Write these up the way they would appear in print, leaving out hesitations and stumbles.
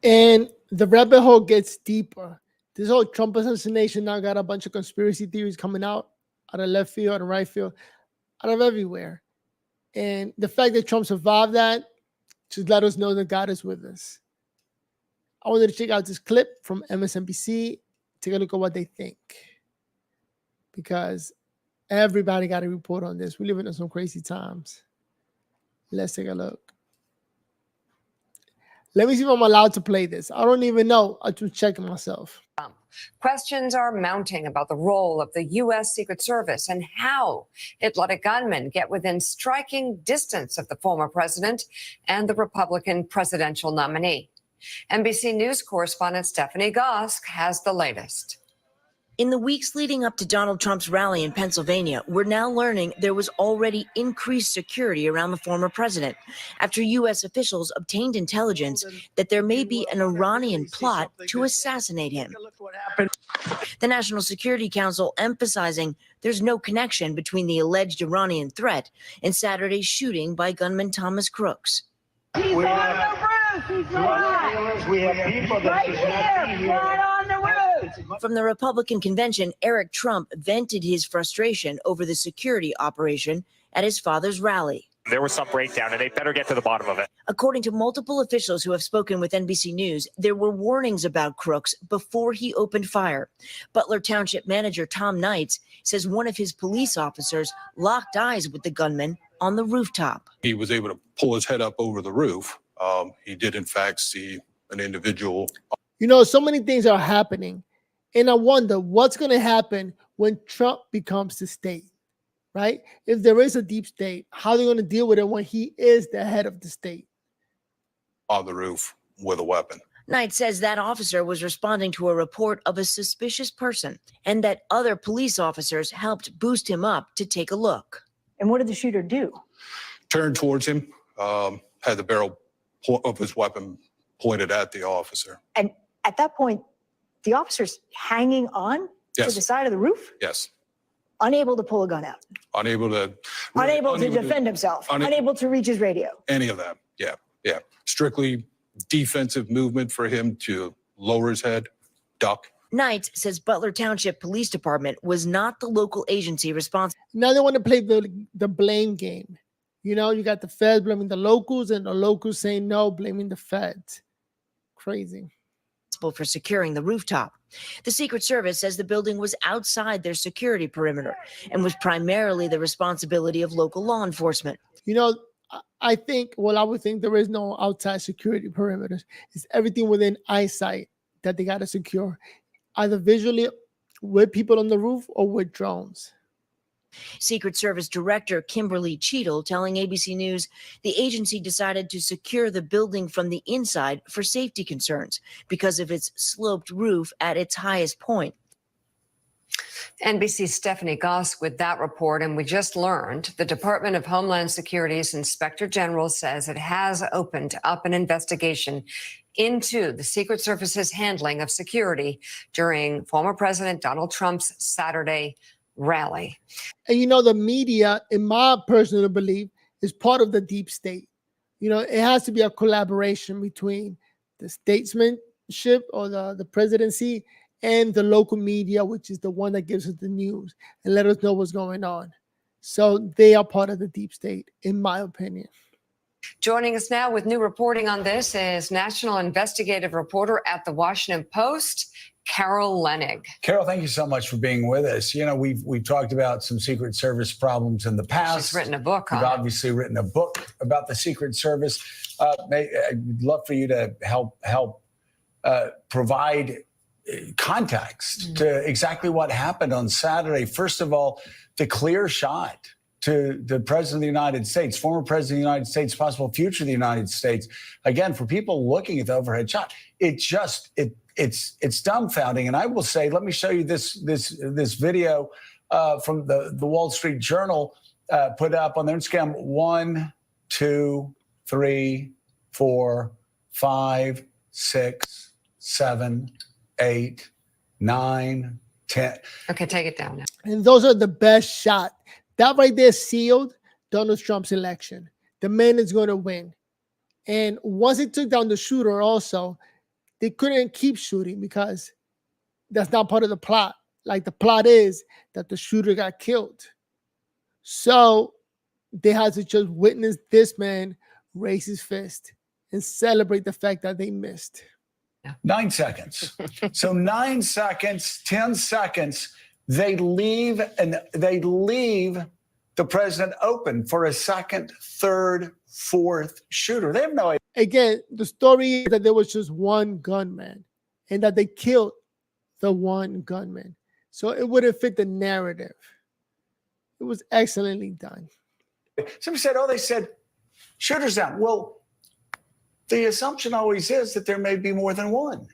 And the rabbit hole gets deeper. This whole Trump assassination now got a bunch of conspiracy theories coming out of left field and right field, out of everywhere. And the fact that Trump survived that just let us know that God is with us. I wanted to check out this clip from MSNBC. Take a look at what they think, because everybody got to report on this. We're living in some crazy times. Let's take a look. Let me see if I'm allowed to play this. I don't even know. I just checking myself. Questions are mounting about the role of the U.S. Secret Service and how it let a gunman get within striking distance of the former president and the Republican presidential nominee. NBC News correspondent Stephanie Gosk has the latest. In the weeks leading up to Donald Trump's rally in Pennsylvania, we're now learning there was already increased security around the former president after U.S. officials obtained intelligence that there may be an Iranian plot to assassinate him. The National Security Council emphasizing there's no connection between the alleged Iranian threat and Saturday's shooting by gunman Thomas Crooks. He's on the roof! He's not! We have people that right here! Right on the roof! From the Republican convention, Eric Trump vented his frustration over the security operation at his father's rally. There was some breakdown, and they better get to the bottom of it. According to multiple officials who have spoken with NBC News, there were warnings about Crooks before he opened fire. Butler Township manager Tom Knights says one of his police officers locked eyes with the gunman on the rooftop. He was able to pull his head up over the roof. He did, in fact, see an individual. You know, so many things are happening. And I wonder what's going to happen when Trump becomes the state, right? If there is a deep state, how are they going to deal with it when he is the head of the state? On the roof with a weapon. Knight says that officer was responding to a report of a suspicious person and that other police officers helped boost him up to take a look. And what did the shooter do? Turned towards him, had the barrel of his weapon pointed at the officer. And at that point, the officer's hanging on to the side of the roof? Yes. Unable to pull a gun out? Unable to defend himself? Unable to reach his radio? Any of that, yeah. Strictly defensive movement for him to lower his head, duck. Knight says Butler Township Police Department was not the local agency responsible. Now they want to play the blame game. You know, you got the feds blaming the locals and the locals saying no, blaming the feds. Crazy. For securing the rooftop. The Secret Service says the building was outside their security perimeter and was primarily the responsibility of local law enforcement. You know, I would think there is no outside security perimeters. It's everything within eyesight that they got to secure, either visually with people on the roof or with drones. Secret Service Director Kimberly Cheadle telling ABC News the agency decided to secure the building from the inside for safety concerns because of its sloped roof at its highest point. NBC's Stephanie Gosk with that report. And we just learned the Department of Homeland Security's Inspector General says it has opened up an investigation into the Secret Service's handling of security during former President Donald Trump's Saturday rally. And you know, the media, in my personal belief, is part of the deep state. You know, it has to be a collaboration between the statesmanship or the presidency and the local media, which is the one that gives us the news and let us know what's going on. So they are part of the deep state, in my opinion. Joining us now with new reporting on this is national investigative reporter at the Washington Post, Carol Leonnig. Carol, thank you so much for being with us. You know, we've talked about some Secret Service problems in the past. She's written a book, huh? You've obviously written a book about the Secret Service. I'd love for you to help provide context to exactly what happened on Saturday. First of all, the clear shot to the President of the United States, former President of the United States, possible future of the United States. Again, for people looking at the overhead shot, it's dumbfounding. And I will say, let me show you this video from the Wall Street Journal put up on their Instagram. 1, 2, 3, 4, 5, 6, 7, 8, 9, 10. Okay, take it down now. And those are the best shot. That right there sealed Donald Trump's election. The man is going to win. And once he took down the shooter also, they couldn't keep shooting because that's not part of the plot. Like, the plot is that the shooter got killed. So they had to just witness this man raise his fist and celebrate the fact that they missed. 9 seconds. So 9 seconds, 10 seconds, they leave the president open for a second, third, fourth shooter. They have no idea. Again, the story is that there was just one gunman and that they killed the one gunman. So it wouldn't fit the narrative. It was excellently done. Somebody said, they said shooters down. Well, the assumption always is that there may be more than one.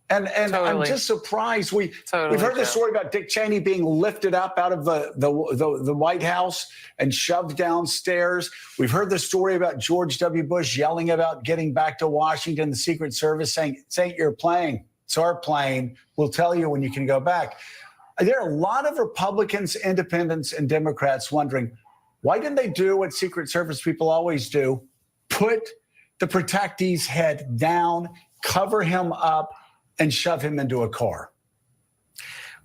And I'm Totally. just surprised. We've Totally, heard the Joe. story about Dick Cheney being lifted up out of the White House and shoved downstairs. We've heard the story about George W. Bush yelling about getting back to Washington, the Secret Service saying, "This ain't your plane. It's our plane. We'll tell you when you can go back." There are a lot of Republicans, independents, and Democrats wondering, why didn't they do what Secret Service people always do? Put the protectee's head down, cover him up, and shove him into a car.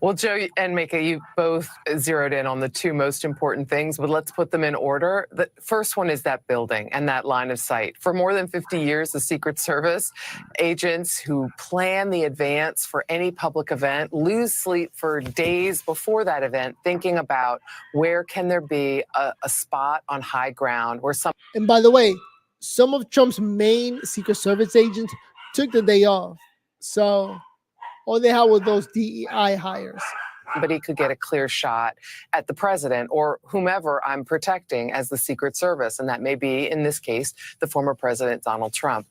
Well, Joe and Mika, you both zeroed in on the two most important things, but let's put them in order. The first one is that building and that line of sight. For more than 50 years, the Secret Service agents who plan the advance for any public event lose sleep for days before that event, thinking about where can there be a spot on high ground where some. And by the way, some of Trump's main Secret Service agents took the day off. So all they had were those DEI hires. Somebody could get a clear shot at the president or whomever I'm protecting as the Secret Service. And that may be, in this case, the former president, Donald Trump.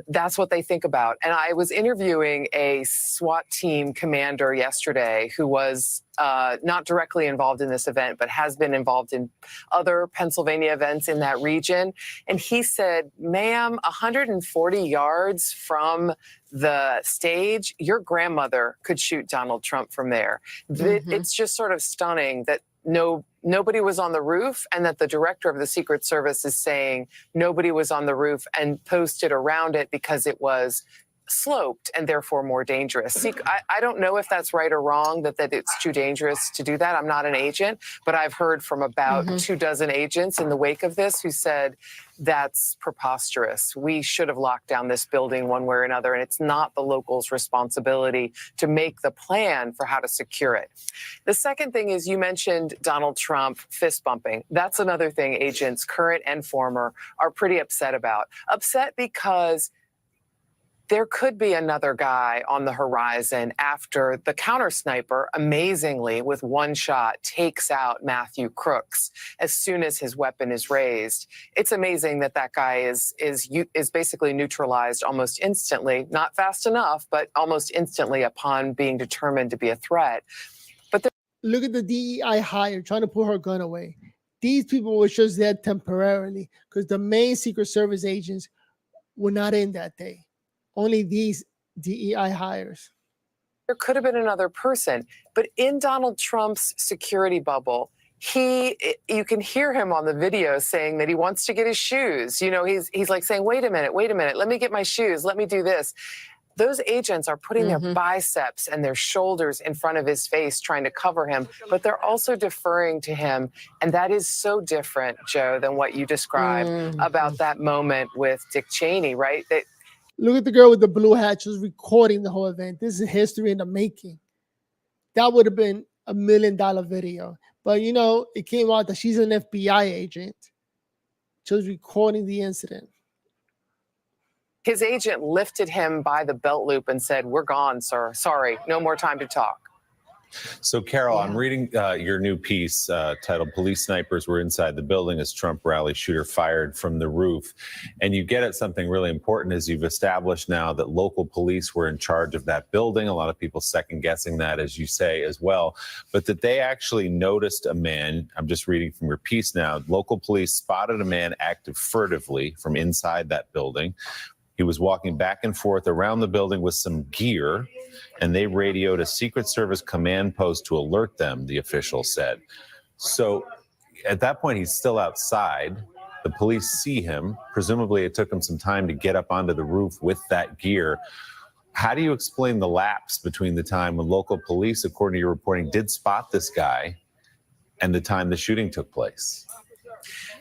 That's what they think about. And I was interviewing a SWAT team commander yesterday who was not directly involved in this event, but has been involved in other Pennsylvania events in that region. And he said, ma'am, 140 yards from the stage, your grandmother could shoot Donald Trump from there. It's just sort of stunning that nobody was on the roof and that the director of the Secret Service is saying nobody was on the roof and posted around it because it was sloped and therefore more dangerous. I don't know if that's right or wrong, that it's too dangerous to do that. I'm not an agent, but I've heard from about 24 agents in the wake of this who said that's preposterous. We should have locked down this building one way or another, and it's not the locals' responsibility to make the plan for how to secure it. The second thing is you mentioned Donald Trump fist bumping. That's another thing agents, current and former, are pretty upset about. Upset because there could be another guy on the horizon after the counter sniper, amazingly, with one shot, takes out Matthew Crooks as soon as his weapon is raised. It's amazing that that guy is basically neutralized almost instantly, not fast enough, but almost instantly upon being determined to be a threat. But look at the DEI hire trying to pull her gun away. These people were just there temporarily because the main Secret Service agents were not in that day. Only these DEI hires. There could have been another person, but in Donald Trump's security bubble, you can hear him on the video saying that he wants to get his shoes. You know, he's like saying, wait a minute, let me get my shoes, let me do this. Those agents are putting their biceps and their shoulders in front of his face, trying to cover him, but they're also deferring to him. And that is so different, Joe, than what you described about that moment with Dick Cheney, right? Look at the girl with the blue hat. She was recording the whole event. This is history in the making. That would have been $1 million video. But, you know, it came out that she's an FBI agent. She was recording the incident. His agent lifted him by the belt loop and said, "We're gone, sir. Sorry, no more time to talk." So, Carol, I'm reading your new piece titled "Police Snipers Were Inside the Building as Trump Rally Shooter Fired from the Roof." And you get at something really important as you've established now that local police were in charge of that building. A lot of people second guessing that, as you say, as well. But that they actually noticed a man. I'm just reading from your piece now. Local police spotted a man active furtively from inside that building. He was walking back and forth around the building with some gear, and they radioed a Secret Service command post to alert them, the official said. So at that point, he's still outside. The police see him. Presumably, it took him some time to get up onto the roof with that gear. How do you explain the lapse between the time when local police, according to your reporting, did spot this guy and the time the shooting took place?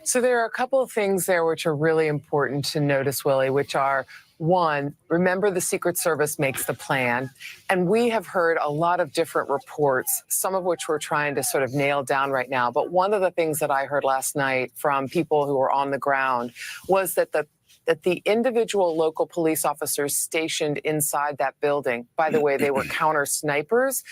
So there are a couple of things there which are really important to notice, Willie, which are, one, remember the Secret Service makes the plan. And we have heard a lot of different reports, some of which we're trying to sort of nail down right now. But one of the things that I heard last night from people who were on the ground was that the individual local police officers stationed inside that building, by the way, they were counter snipers.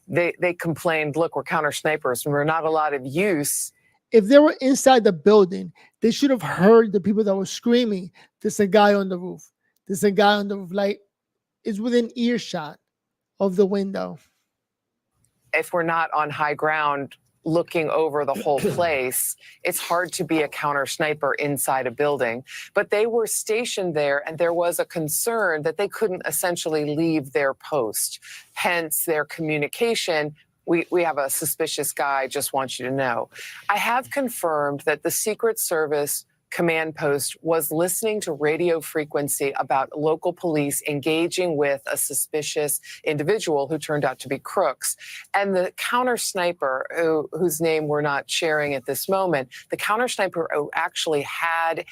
They complained, look, we're counter snipers and we're not a lot of use. If they were inside the building, they should have heard the people that were screaming, there's a guy on the roof. There's a guy on the roof. Like, it's within earshot of the window. If we're not on high ground looking over the whole place, it's hard to be a counter sniper inside a building. But they were stationed there, and there was a concern that they couldn't essentially leave their post. Hence their communication. We have a suspicious guy, just want you to know. I have confirmed that the Secret Service command post was listening to radio frequency about local police engaging with a suspicious individual who turned out to be Crooks. And the counter sniper, whose name we're not sharing at this moment, the counter sniper who actually had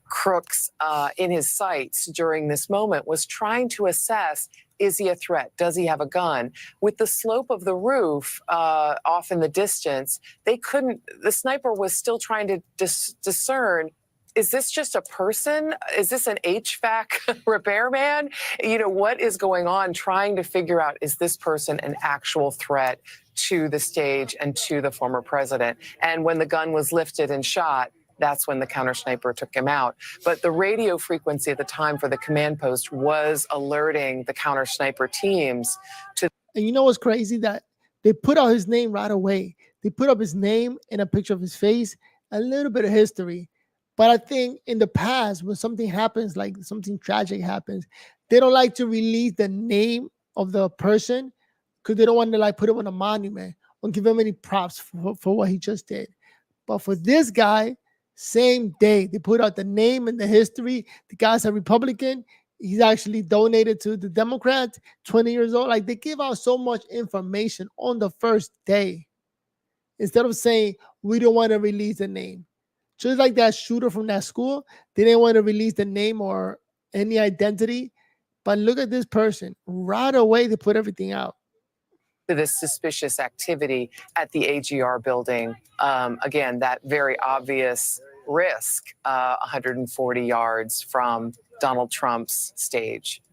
Crooks in his sights during this moment was trying to assess, is he a threat? Does he have a gun? With the slope of the roof off in the distance, the sniper was still trying to discern, is this just a person? Is this an HVAC repairman? What is going on? Trying to figure out, is this person an actual threat to the stage and to the former president? And when the gun was lifted and shot, that's when the counter sniper took him out. But the radio frequency at the time for the command post was alerting the counter sniper teams to. And you know what's crazy? That they put out his name right away. They put up his name and a picture of his face, a little bit of history. But I think in the past, when something happens, like something tragic happens, they don't like to release the name of the person because they don't want to put him on a monument or give him any props for what he just did. But for this guy, same day, they put out the name and the history. The guy's a Republican. He's actually donated to the Democrats, 20 years old. Like, they give out so much information on the first day instead of saying, we don't want to release the name. Just like that shooter from that school, they didn't want to release the name or any identity. But look at this person. Right away, they put everything out. This suspicious activity at the AGR building. Again, that very obvious risk, 140 yards from Donald Trump's stage.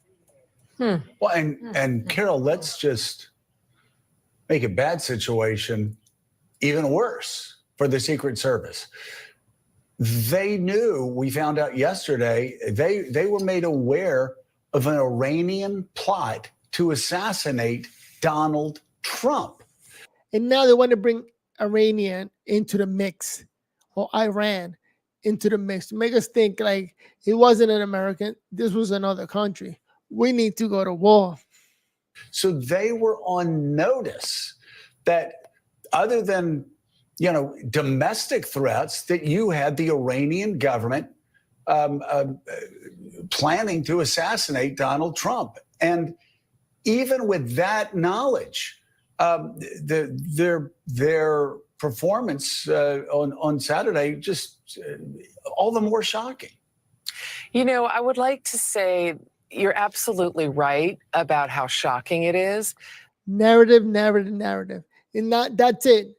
Well, and Carol, let's just make a bad situation even worse for the Secret Service. They knew, we found out yesterday, they were made aware of an Iranian plot to assassinate Donald Trump. And now they want to bring Iranian into the mix, or Iran into the mix, to make us think like it wasn't an American, this was another country. We need to go to war. So they were on notice that other than, domestic threats, that you had the Iranian government planning to assassinate Donald Trump. And even with that knowledge, their performance on Saturday just all the more shocking. I would like to say you're absolutely right about how shocking it is. Narrative. And that's it.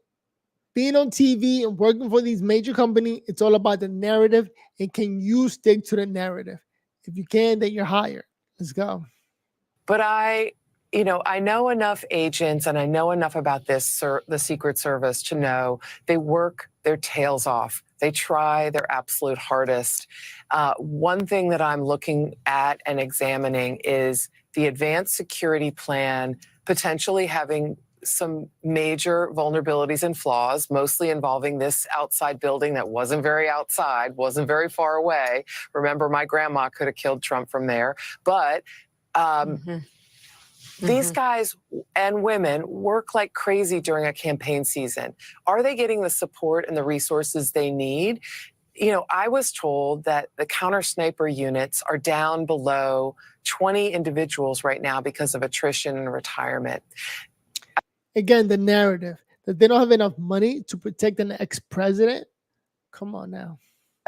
Being on TV and working for these major companies, it's all about the narrative. And can you stick to the narrative? If you can, then you're hired. Let's go. But I know enough agents and I know enough about the Secret Service to know they work their tails off. They try their absolute hardest. One thing that I'm looking at and examining is the advanced security plan potentially having some major vulnerabilities and flaws, mostly involving this outside building that wasn't very outside, wasn't very far away. Remember, my grandma could have killed Trump from there. But these guys and women work like crazy during a campaign season. Are they getting the support and the resources they need? You know, I was told that the counter sniper units are down below 20 individuals right now because of attrition and retirement. Again, the narrative that they don't have enough money to protect an ex-president. Come on now.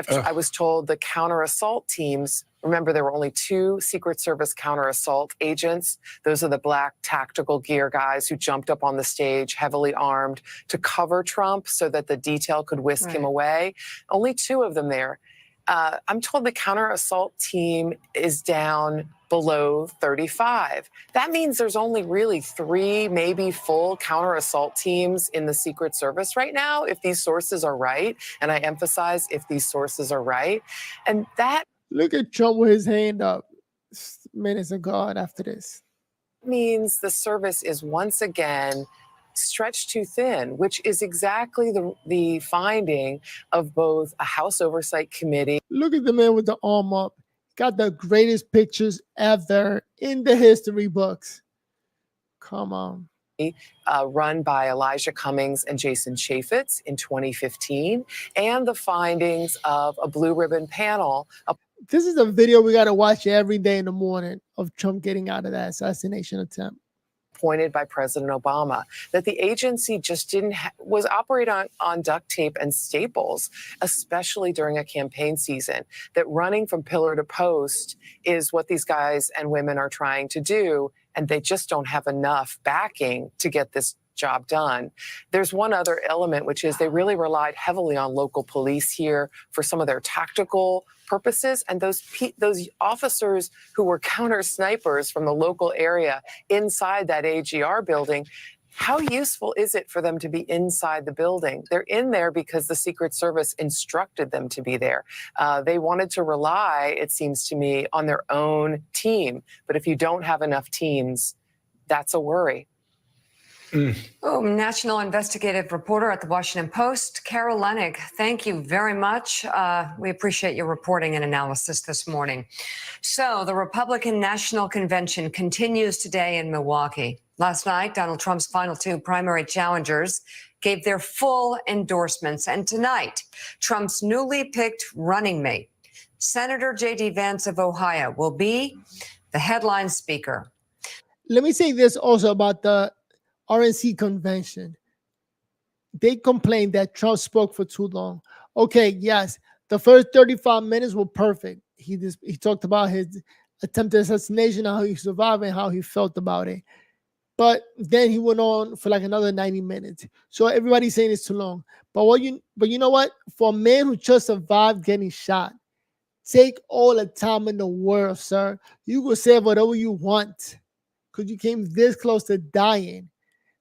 I was told the counter assault teams, remember there were only 2 Secret Service counter assault agents. Those are the black tactical gear guys who jumped up on the stage heavily armed to cover Trump so that the detail could whisk him away. Only 2 of them there. I'm told the counter assault team is down below 35. That means there's only really 3, maybe full counter assault teams in the Secret Service right now, if these sources are right. And I emphasize if these sources are right. And that Look at Trump with his hand up minutes ago after this. means the service is once again stretched too thin, which is exactly the finding of both a House Oversight Committee. Look at the man with the arm up. Got the greatest pictures ever in the history books. Come on. Run by Elijah Cummings and Jason Chaffetz in 2015, and the findings of a blue ribbon panel. This is a video we got to watch every day in the morning of Trump getting out of that assassination attempt. Appointed by President Obama, that the agency just was operating on duct tape and staples, especially during a campaign season, that running from pillar to post is what these guys and women are trying to do, and they just don't have enough backing to get this job done. There's one other element, which is they really relied heavily on local police here for some of their tactical purposes. And those officers who were counter snipers from the local area inside that AGR building, how useful is it for them to be inside the building? They're in there because the Secret Service instructed them to be there. They wanted to rely, it seems to me, on their own team. But if you don't have enough teams, that's a worry. National investigative reporter at the Washington Post, Carol Leonnig, thank you very much. We appreciate your reporting and analysis this morning. So the Republican National Convention continues today in Milwaukee. Last night, Donald Trump's final 2 primary challengers gave their full endorsements. And tonight, Trump's newly picked running mate, Senator J.D. Vance of Ohio, will be the headline speaker. Let me say this also about the RNC convention. They complained that Trump spoke for too long. Okay, yes, the first 35 minutes were perfect. He talked about his attempted assassination, how he survived, and how he felt about it. But then he went on for like another 90 minutes. So everybody's saying it's too long. But you know what? For a man who just survived getting shot, take all the time in the world, sir. You can say whatever you want because you came this close to dying.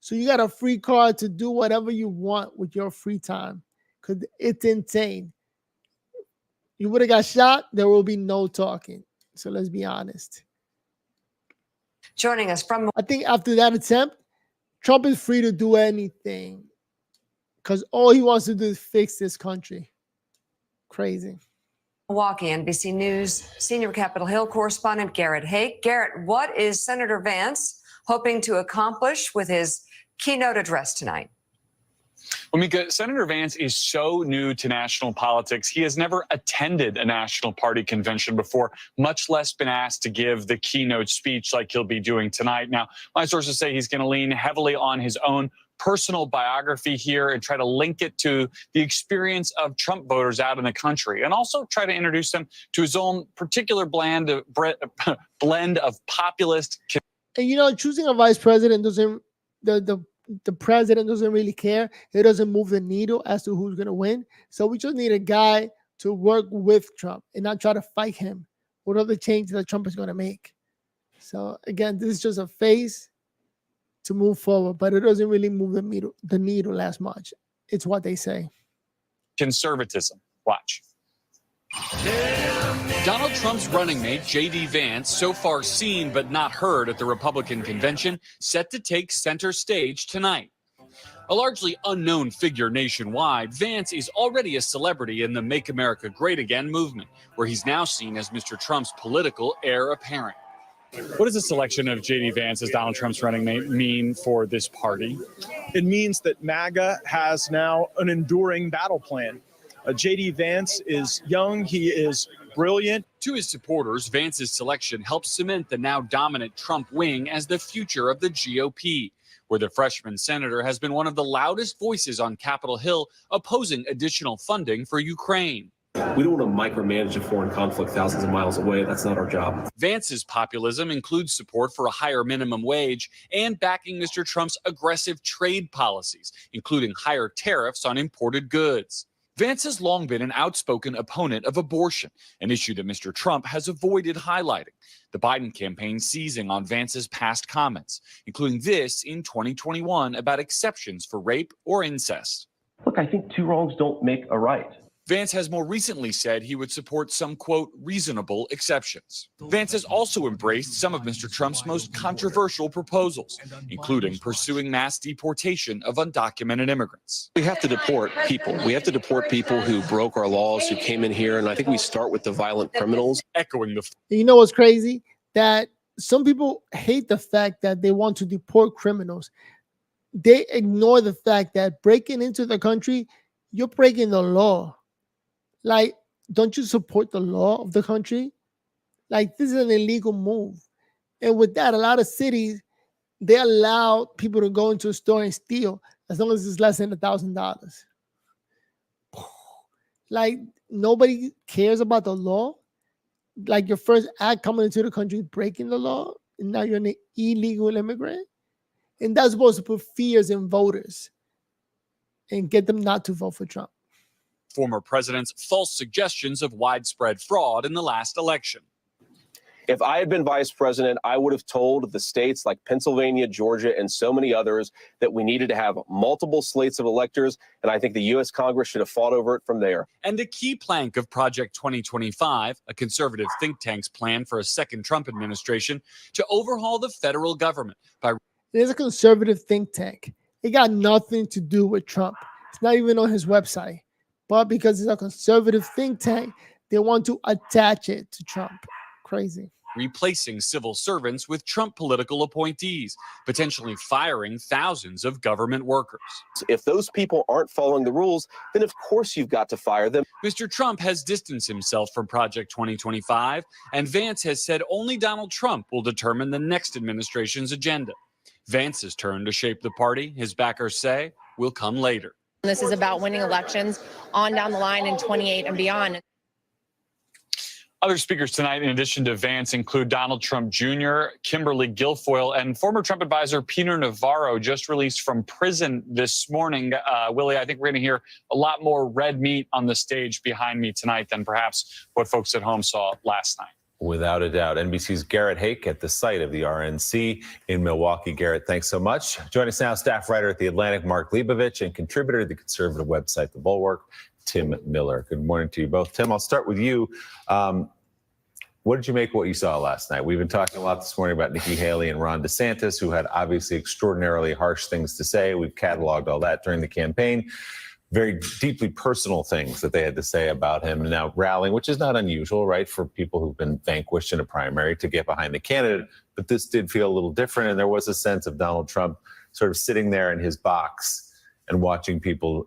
So you got a free card to do whatever you want with your free time because it's insane. You would have got shot, there will be no talking. So let's be honest. Joining us from, I think after that attempt, Trump is free to do anything because all he wants to do is fix this country. Crazy. Milwaukee, NBC News senior Capitol Hill correspondent Garrett Haake. Garrett, what is Senator Vance hoping to accomplish with his keynote address tonight? Well, Mika, Senator Vance is so new to national politics. He has never attended a national party convention before, much less been asked to give the keynote speech like he'll be doing tonight. Now, my sources say he's going to lean heavily on his own personal biography here and try to link it to the experience of Trump voters out in the country, and also try to introduce them to his own particular blend of populist. And choosing a vice president doesn't the president doesn't really care. It doesn't move the needle as to who's going to win. So we just need a guy to work with Trump and not try to fight him with all the changes that Trump is going to make. So again, this is just a phase to move forward, but it doesn't really move the needle as much. It's what they say. Conservatism. Watch. Donald Trump's running mate, J.D. Vance, so far seen but not heard at the Republican convention, set to take center stage tonight. A largely unknown figure nationwide, Vance is already a celebrity in the Make America Great Again movement, where he's now seen as Mr. Trump's political heir apparent. What does the selection of J.D. Vance as Donald Trump's running mate mean for this party? It means that MAGA has now an enduring battle plan. J.D. Vance is young. He is brilliant. To his supporters, Vance's selection helps cement the now dominant Trump wing as the future of the GOP, where the freshman senator has been one of the loudest voices on Capitol Hill opposing additional funding for Ukraine. We don't want to micromanage a foreign conflict thousands of miles away. That's not our job. Vance's populism includes support for a higher minimum wage and backing Mr. Trump's aggressive trade policies, including higher tariffs on imported goods. Vance has long been an outspoken opponent of abortion, an issue that Mr. Trump has avoided highlighting. The Biden campaign seizing on Vance's past comments, including this in 2021 about exceptions for rape or incest. Look, I think two wrongs don't make a right. Vance has more recently said he would support some, quote, reasonable exceptions. Vance has also embraced some of Mr. Trump's most controversial proposals, including pursuing mass deportation of undocumented immigrants. We have to deport people. We have to deport people who broke our laws, who came in here. And I think we start with the violent criminals. Echoing the... You know what's crazy? That some people hate the fact that they want to deport criminals. They ignore the fact that breaking into the country, you're breaking the law. Like, don't you support the law of the country? Like, this is an illegal move. And with that, a lot of cities, they allow people to go into a store and steal as long as it's less than $1,000. Like, nobody cares about the law. Like, your first act coming into the country, breaking the law, and now you're an illegal immigrant. And that's supposed to put fears in voters and get them not to vote for Trump. Former president's false suggestions of widespread fraud in the last election. If I had been vice president, I would have told the states like Pennsylvania, Georgia, and so many others that we needed to have multiple slates of electors. And I think the U.S. Congress should have fought over it from there. And a key plank of Project 2025, a conservative think tank's plan for a second Trump administration to overhaul the federal government by... There's a conservative think tank. It got nothing to do with Trump. It's not even on his website. But because it's a conservative think tank, they want to attach it to Trump. Crazy. Replacing civil servants with Trump political appointees, potentially firing thousands of government workers. If those people aren't following the rules, then of course you've got to fire them. Mr. Trump has distanced himself from Project 2025, and Vance has said only Donald Trump will determine the next administration's agenda. Vance's turn to shape the party, his backers say, will come later. This is about winning elections on down the line in 28 and beyond. Other speakers tonight, in addition to Vance, include Donald Trump Jr., Kimberly Guilfoyle, and former Trump advisor Peter Navarro, just released from prison this morning. Willie, I think we're going to hear a lot more red meat on the stage behind me tonight than perhaps what folks at home saw last night. Without a doubt. NBC's Garrett Hake at the site of the RNC in Milwaukee. Garrett, thanks so much. Joining us now, staff writer at The Atlantic, Mark Leibovich, and contributor to the conservative website, The Bulwark, Tim Miller. Good morning to you both. Tim, I'll start with you. What did you make of what you saw last night? We've been talking a lot this morning about Nikki Haley and Ron DeSantis, who had obviously extraordinarily harsh things to say. We've cataloged all that during the campaign. Very deeply personal things that they had to say about him. And now rallying, which is not unusual, right, for people who've been vanquished in a primary to get behind the candidate. But this did feel a little different. And there was a sense of Donald Trump sort of sitting there in his box and watching people,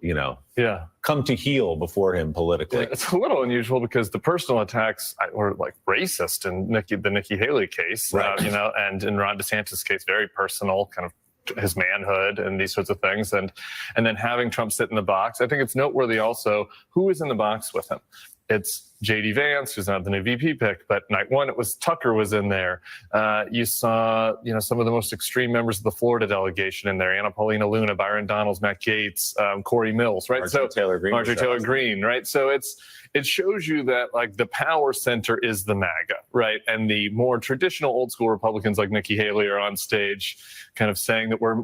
come to heel before him politically. Yeah, it's a little unusual because the personal attacks were like racist in the Nikki Haley case, right. And in Ron DeSantis' case, very personal, kind of his manhood and these sorts of things. And then having Trump sit in the box, I think it's noteworthy also who is in the box with him. It's J.D. Vance, who's not the new VP pick, but night one, it was Tucker was in there. You saw, some of the most extreme members of the Florida delegation in there, Anna Paulina Luna, Byron Donalds, Matt Gaetz, Corey Mills, right? Marjorie Taylor Greene, right? So it shows you that like the power center is the MAGA, right? And the more traditional old school Republicans like Nikki Haley are on stage kind of saying that we're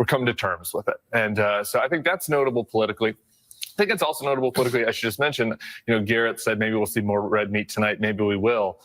coming to terms with it. And so I think that's notable politically. I think it's also notable politically. I should just mention, Garrett said maybe we'll see more red meat tonight. Maybe we will.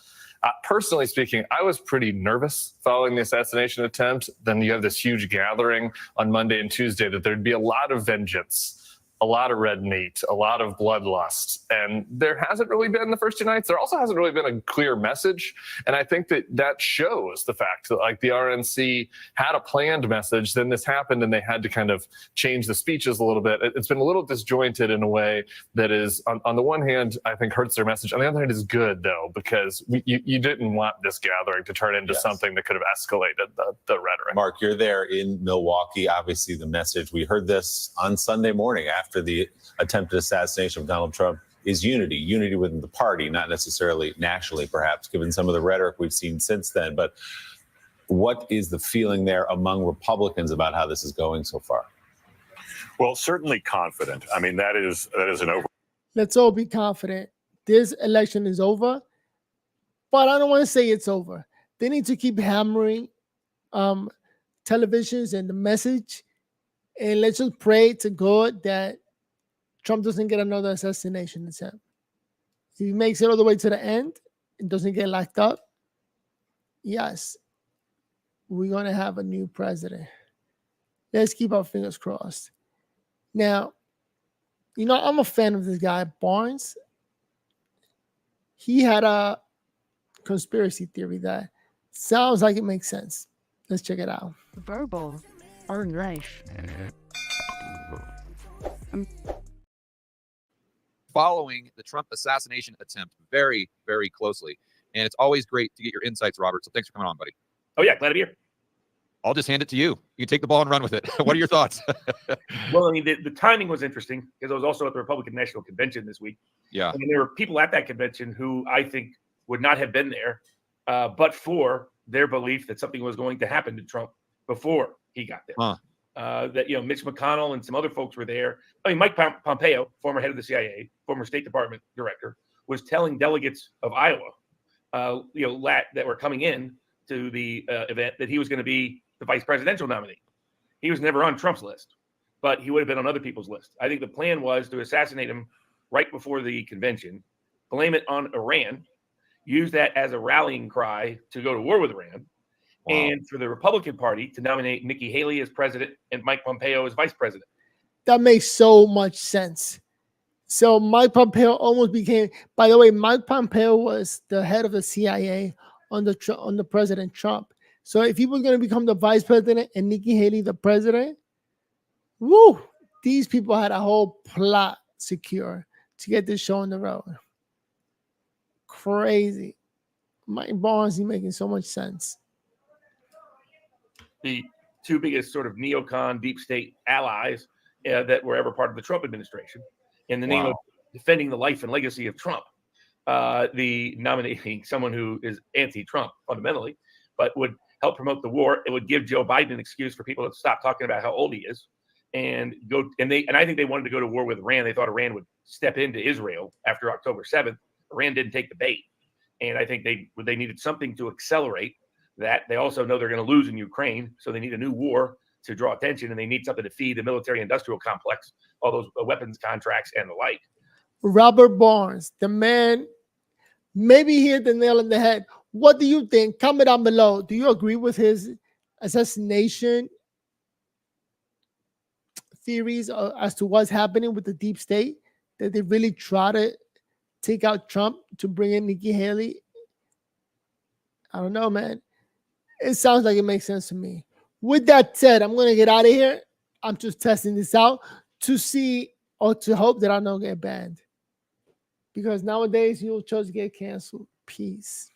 Personally speaking, I was pretty nervous following the assassination attempt. Then you have this huge gathering on Monday and Tuesday that there'd be a lot of vengeance, a lot of red meat, a lot of bloodlust. And there hasn't really been the first two nights. There also hasn't really been a clear message. And I think that shows the fact that like the RNC had a planned message, then this happened and they had to kind of change the speeches a little bit. It's been a little disjointed in a way that is, on the one hand, I think hurts their message. On the other hand, is good though, because you didn't want this gathering to turn into something that could have escalated the rhetoric. Mark, you're there in Milwaukee. Obviously, the message, we heard this on Sunday morning after the attempted assassination of Donald Trump, is unity within the party, not necessarily nationally, perhaps, given some of the rhetoric we've seen since then. But what is the feeling there among Republicans about how this is going so far? Well, certainly confident. I mean, that is an over. Let's all be confident. This election is over, but I don't want to say it's over. They need to keep hammering televisions and the message, and let's just pray to God that Trump doesn't get another assassination attempt. If he makes it all the way to the end and doesn't get locked up, yes, we're going to have a new president. Let's keep our fingers crossed. Now, you know, I'm a fan of this guy, Barnes. He had a conspiracy theory that sounds like it makes sense. Let's check it out. Verbal or life. Following the Trump assassination attempt very, very closely. And it's always great to get your insights, Robert. So thanks for coming on, buddy. Oh, yeah. Glad to be here. I'll just hand it to you. You can take the ball and run with it. What are your thoughts? Well, I mean, the timing was interesting because I was also at the Republican National Convention this week. Yeah. I mean, there were people at that convention who I think would not have been there but for their belief that something was going to happen to Trump before he got there. That, you know, Mitch McConnell and some other folks were there. I mean, Mike Pompeo, former head of the CIA, former State Department director, was telling delegates of Iowa, that were coming in to the event that he was going to be the vice presidential nominee. He was never on Trump's list, but he would have been on other people's list. I think the plan was to assassinate him right before the convention, blame it on Iran, use that as a rallying cry to go to war with Iran, and for the Republican Party to nominate Nikki Haley as president and Mike Pompeo as vice president. That makes so much sense. So Mike Pompeo almost became, by the way, Mike Pompeo was the head of the CIA under President Trump. So if he was going to become the vice president and Nikki Haley the president, woo, these people had a whole plot secure to get this show on the road. Crazy. Mike Barnes, he's making so much sense. The two biggest sort of neocon deep state allies that were ever part of the Trump administration, in the name of defending the life and legacy of Trump, the nominating someone who is anti-Trump fundamentally, but would help promote the war. It would give Joe Biden an excuse for people to stop talking about how old he is and go. And I think they wanted to go to war with Iran. They thought Iran would step into Israel after October 7th. Iran didn't take the bait. And I think they needed something to accelerate that. They also know they're going to lose in Ukraine. So they need a new war to draw attention, and they need something to feed the military industrial complex, all those weapons contracts and the like. Robert Barnes, the man, maybe he hit the nail on the head. What do you think? Comment down below. Do you agree with his assassination theories as to what's happening with the deep state? That they really try to take out Trump to bring in Nikki Haley? I don't know, man. It sounds like it makes sense to me. With that said, I'm going to get out of here. I'm just testing this out to see or to hope that I don't get banned. Because nowadays, you'll just get canceled. Peace.